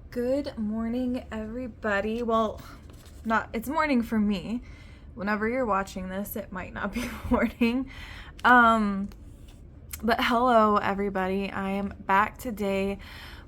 Good morning, everybody. Well, it's morning for me. Whenever you're watching this, it might not be morning. Um, but hello, everybody. I am back today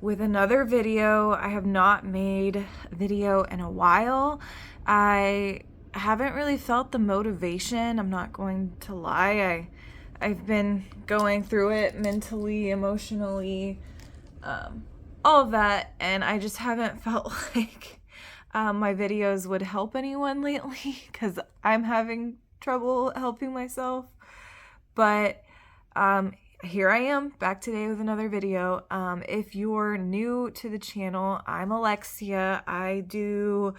with another video. I have not made a video in a while. I haven't really felt the motivation. I'm not going to lie. I've been going through it mentally, emotionally, all of that, and I just haven't felt like my videos would help anyone lately because I'm having trouble helping myself. But here I am back today with another video. If you're new to the channel, I'm Alexia. I do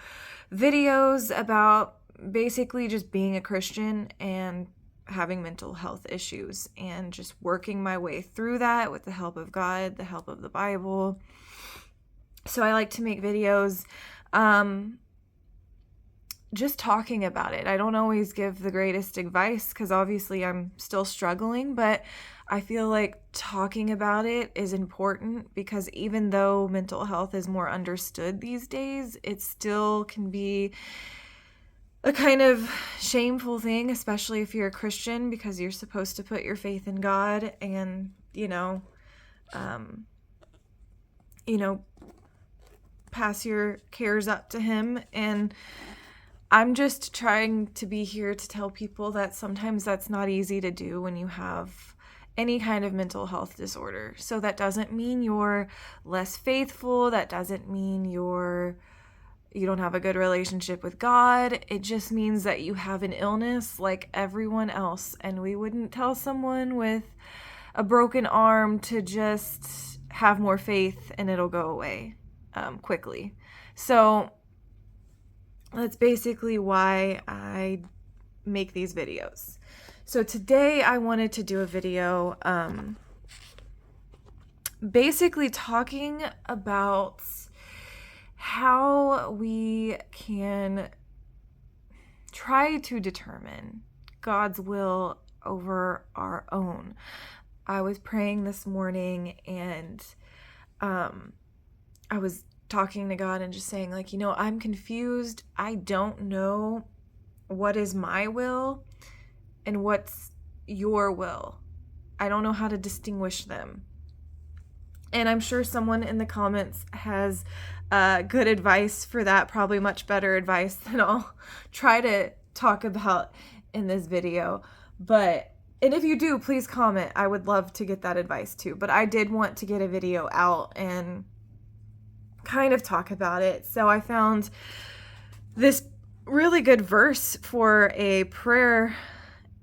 videos about basically just being a Christian and having mental health issues and just working my way through that with the help of God, the help of the Bible. So I like to make videos just talking about it. I don't always give the greatest advice because obviously I'm still struggling, but I feel like talking about it is important because even though mental health is more understood these days, it still can be a kind of shameful thing, especially if you're a Christian, because you're supposed to put your faith in God and, pass your cares up to Him. And I'm just trying to be here to tell people that sometimes that's not easy to do when you have any kind of mental health disorder. So that doesn't mean you're less faithful. That doesn't mean you don't have a good relationship with God. It just means that you have an illness like everyone else. And we wouldn't tell someone with a broken arm to just have more faith and it'll go away quickly. So that's basically why I make these videos. So today I wanted to do a video basically talking about how we can try to determine God's will over our own. I was praying this morning and I was talking to God and just saying, I'm confused. I don't know what is my will and what's your will. I don't know how to distinguish them. And I'm sure someone in the comments has good advice for that, probably much better advice than I'll try to talk about in this video. And if you do, please comment. I would love to get that advice too. But I did want to get a video out and kind of talk about it. So I found this really good verse for a prayer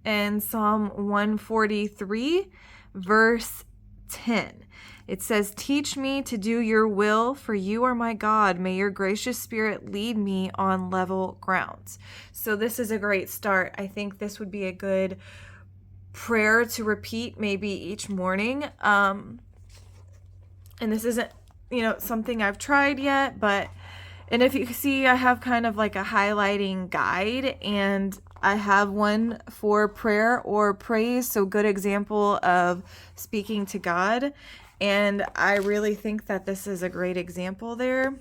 in Psalm 143, verse 10. It says, "Teach me to do your will, for you are my God. May your gracious spirit lead me on level grounds." So this is a great start. I think this would be a good prayer to repeat maybe each morning. And this isn't something I've tried yet, and if you see, I have kind of like a highlighting guide, and I have one for prayer or praise, so good example of speaking to God, and I really think that this is a great example there,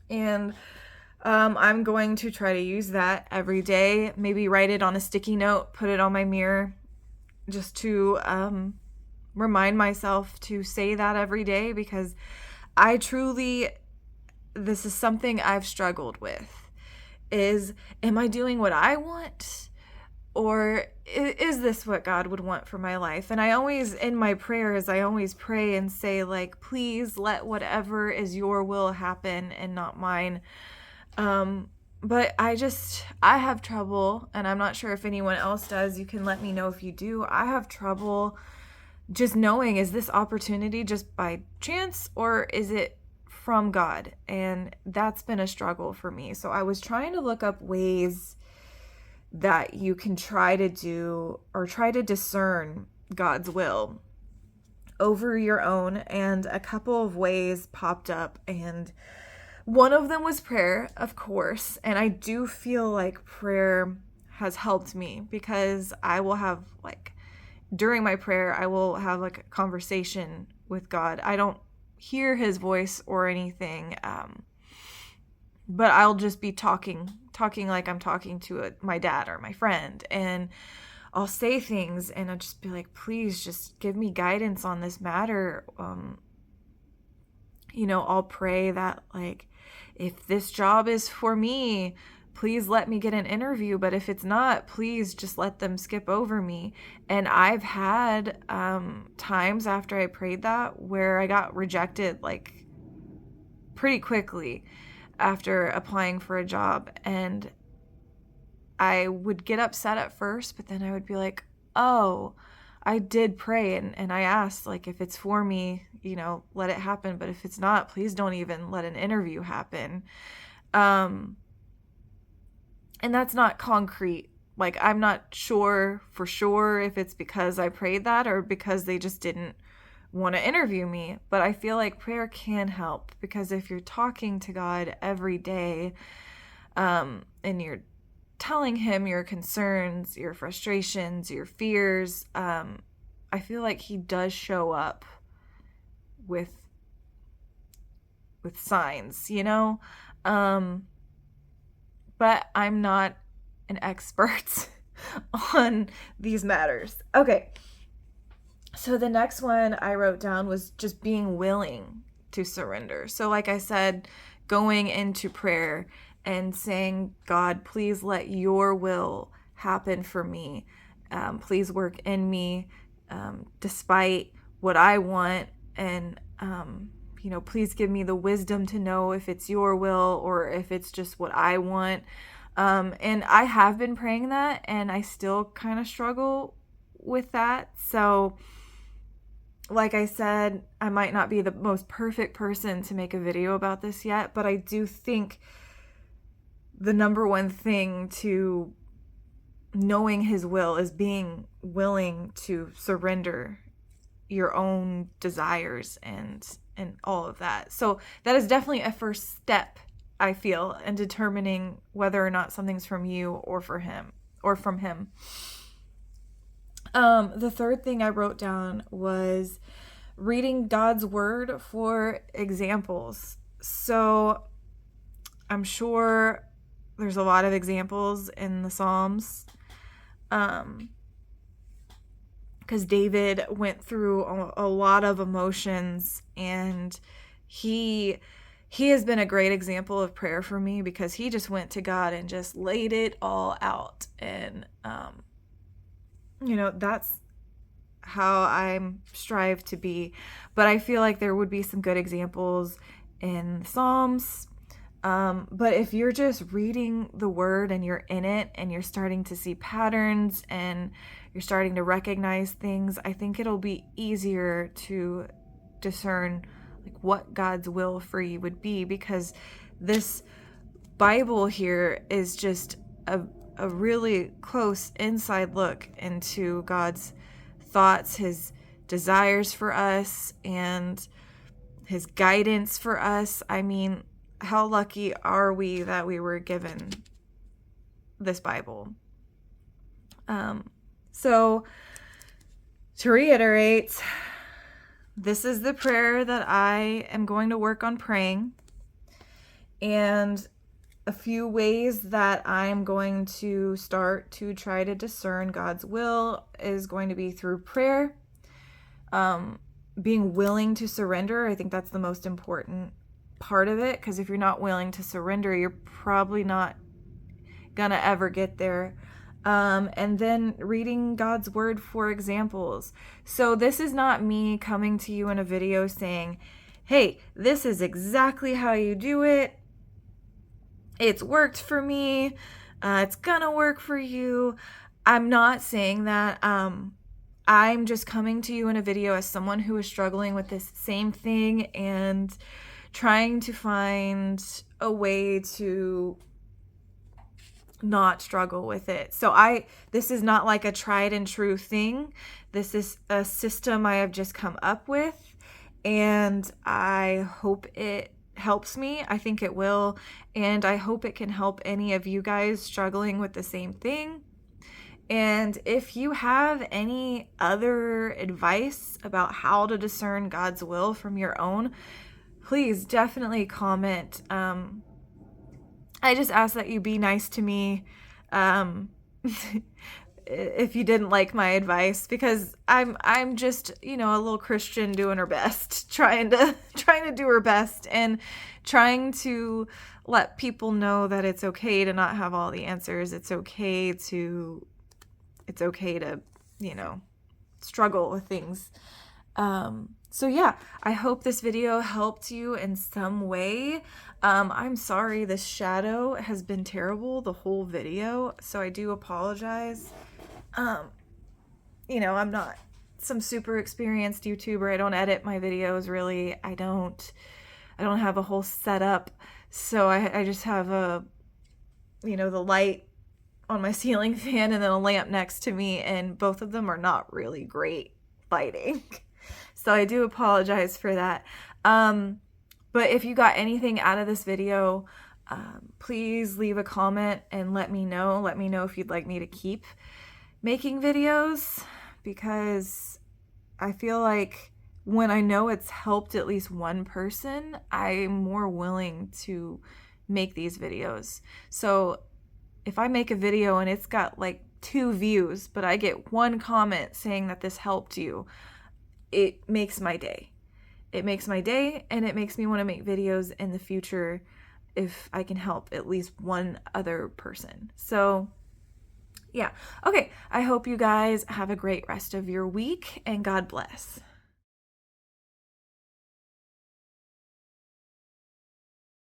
and I'm going to try to use that every day, maybe write it on a sticky note, put it on my mirror, just to remind myself to say that every day, because this is something I've struggled with, am I doing what I want? Or is this what God would want for my life? And in my prayers, I always pray and say, please let whatever is your will happen and not mine. But I have trouble, and I'm not sure if anyone else does. You can let me know if you do. I have trouble just knowing, is this opportunity just by chance or is it from God? And that's been a struggle for me. So I was trying to look up ways that you can try to do or try to discern God's will over your own, and a couple of ways popped up, and one of them was prayer, of course. And I do feel like prayer has helped me because I will have during my prayer, I will have a conversation with God. I don't hear his voice or anything. But I'll just be talking like I'm talking to my dad or my friend, and I'll say things and I'll just be like, please just give me guidance on this matter. I'll pray that, like, if this job is for me, please let me get an interview. But if it's not, please just let them skip over me. And I've had times after I prayed that where I got rejected, like, pretty quickly after applying for a job. And I would get upset at first, but then I would be like, oh, I did pray and I asked, like, if it's for me, let it happen. But if it's not, please don't even let an interview happen. And that's not concrete. Like, I'm not sure for sure if it's because I prayed that or because they just didn't want to interview me. But I feel like prayer can help, because if you're talking to God every day, and you're telling him your concerns, your frustrations, your fears, I feel like he does show up with signs, but I'm not an expert on these matters. Okay. So the next one I wrote down was just being willing to surrender. So like I said, going into prayer and saying, God, please let your will happen for me. Please work in me despite what I want. And, please give me the wisdom to know if it's your will or if it's just what I want. And I have been praying that, and I still kind of struggle with that. So like I said, I might not be the most perfect person to make a video about this yet, but I do think the number one thing to knowing his will is being willing to surrender your own desires and all of that. So that is definitely a first step, I feel, in determining whether or not something's from you or from him. The third thing I wrote down was reading God's word for examples. So I'm sure there's a lot of examples in the Psalms, because David went through a lot of emotions, and he has been a great example of prayer for me, because he just went to God and just laid it all out. And that's how I strive to be. But I feel like there would be some good examples in the Psalms. But if you're just reading the word and you're in it and you're starting to see patterns and you're starting to recognize things, I think it'll be easier to discern like what God's will for you would be, because this Bible here is just a really close inside look into God's thoughts, his desires for us, and his guidance for us. I mean, how lucky are we that we were given this Bible? So to reiterate, this is the prayer that I am going to work on praying. And a few ways that I'm going to start to try to discern God's will is going to be through prayer. Being willing to surrender, I think that's the most important part of it, because if you're not willing to surrender, you're probably not gonna ever get there. And then reading God's word for examples. So this is not me coming to you in a video saying, hey, this is exactly how you do it. It's worked for me. It's gonna work for you. I'm not saying that. I'm just coming to you in a video as someone who is struggling with this same thing and trying to find a way to not struggle with it. So this is not like a tried and true thing. This is a system I have just come up with, and I hope it helps me. I think it will, and I hope it can help any of you guys struggling with the same thing. And if you have any other advice about how to discern God's will from your own, please definitely comment. I just ask that you be nice to me. If you didn't like my advice, because I'm just, a little Christian doing her best, trying to do her best, and trying to let people know that it's okay to not have all the answers. It's okay to struggle with things. So yeah, I hope this video helped you in some way. I'm sorry this shadow has been terrible the whole video, so I do apologize. I'm not some super experienced YouTuber. I don't edit my videos really. I don't have a whole setup. So I just have the light on my ceiling fan and then a lamp next to me, and both of them are not really great lighting. So I do apologize for that. But if you got anything out of this video, please leave a comment and let me know. Let me know if you'd like me to keep making videos, because I feel like when I know it's helped at least one person, I'm more willing to make these videos. So if I make a video and it's got like 2 views, but I get 1 comment saying that this helped you, it makes my day. It makes my day, and it makes me want to make videos in the future if I can help at least one other person. So yeah. Okay. I hope you guys have a great rest of your week, and God bless.